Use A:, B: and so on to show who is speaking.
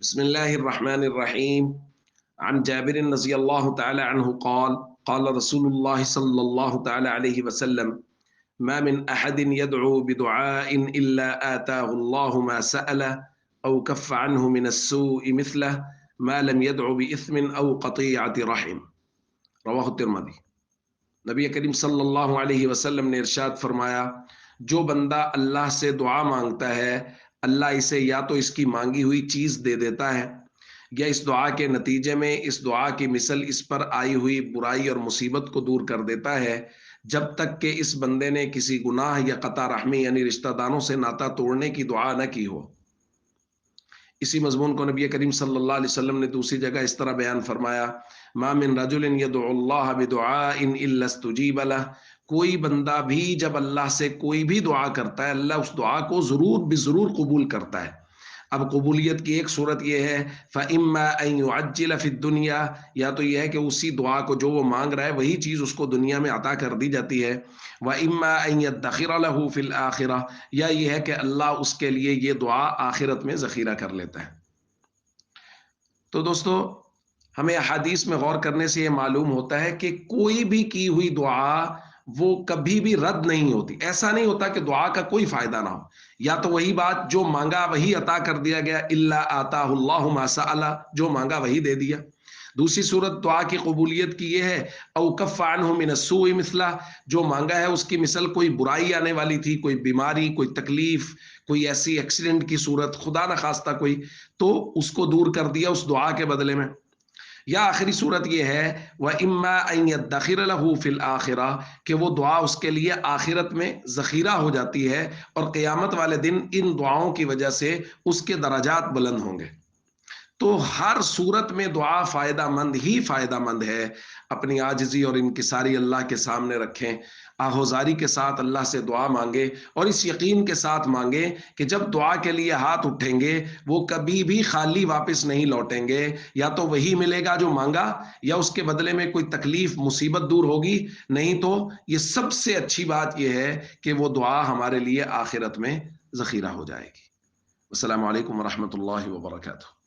A: بسم الله الرحمن الرحيم. عن جابر رضي الله تعالى عنه قال قال رسول الله صلى الله تعالى عليه وسلم: ما من أحد يدعو بدعاء إلا آتاه الله ما سأل أو كف عنه من السوء مثله ما لم يدعو بإثم أو قطيعة رحم. رواہ الترمذی۔ نبی کریم صلی اللہ علیہ وسلم نے ارشاد فرمایا، جو بندہ اللہ سے دعا مانگتا ہے اللہ اسے یا تو اس کی مانگی ہوئی چیز دے دیتا ہے یا اس دعا کے نتیجے میں اس دعا کی مثل اس پر آئی ہوئی برائی اور مصیبت کو دور کر دیتا ہے، جب تک کہ اس بندے نے کسی گناہ یا قطع رحمی یعنی رشتہ داروں سے ناتا توڑنے کی دعا نہ کی ہو۔ اسی مضمون کو نبی کریم صلی اللہ علیہ وسلم نے دوسری جگہ اس طرح بیان فرمایا: ما من رجل يدعو اللہ بدعاء الا استجیب لہ، کوئی بندہ بھی جب اللہ سے کوئی بھی دعا کرتا ہے اللہ اس دعا کو ضرور بضرور قبول کرتا ہے۔ اب قبولیت کی ایک صورت یہ ہے فَإِمَّا أَن يُعَجِّلَ فِي الدُّنْيَا، یا تو یہ ہے کہ اسی دعا کو جو وہ مانگ رہا ہے وہی چیز اس کو دنیا میں عطا کر دی جاتی ہے، وَإِمَّا أَن يَدَّخِرَ لَهُ فِي الْآخِرَةِ، یا یہ ہے کہ اللہ اس کے لیے یہ دعا آخرت میں ذخیرہ کر لیتا ہے۔ تو دوستو، ہمیں احادیث میں غور کرنے سے یہ معلوم ہوتا ہے کہ کوئی بھی کی ہوئی دعا وہ کبھی بھی رد نہیں ہوتی۔ ایسا نہیں ہوتا کہ دعا کا کوئی فائدہ نہ ہو، یا تو وہی بات جو مانگا وہی عطا کر دیا گیا، الا آتاہ اللہ ما سأل، جو مانگا وہی دے دیا۔ دوسری صورت دعا کی قبولیت کی یہ ہے او کف عنہ من السوء مثلہ، جو مانگا ہے اس کی مثل کوئی برائی آنے والی تھی، کوئی بیماری، کوئی تکلیف، کوئی ایسی ایکسیڈنٹ کی صورت، خدا نہ خواستہ کوئی، تو اس کو دور کر دیا اس دعا کے بدلے میں۔ یا آخری صورت یہ ہے وَإِمَّا أَن يَدَّخِرَ لَهُ فِي الْآخِرَةِ، کہ وہ دعا اس کے لیے آخرت میں ذخیرہ ہو جاتی ہے اور قیامت والے دن ان دعاؤں کی وجہ سے اس کے درجات بلند ہوں گے۔ تو ہر صورت میں دعا فائدہ مند ہی فائدہ مند ہے۔ اپنی عاجزی اور انکساری اللہ کے سامنے رکھیں، آہوزاری کے ساتھ اللہ سے دعا مانگیں اور اس یقین کے ساتھ مانگیں کہ جب دعا کے لیے ہاتھ اٹھیں گے وہ کبھی بھی خالی واپس نہیں لوٹیں گے، یا تو وہی ملے گا جو مانگا یا اس کے بدلے میں کوئی تکلیف مصیبت دور ہوگی، نہیں تو یہ سب سے اچھی بات یہ ہے کہ وہ دعا ہمارے لیے آخرت میں ذخیرہ ہو جائے گی۔ السلام علیکم ورحمۃ اللہ وبرکاتہ۔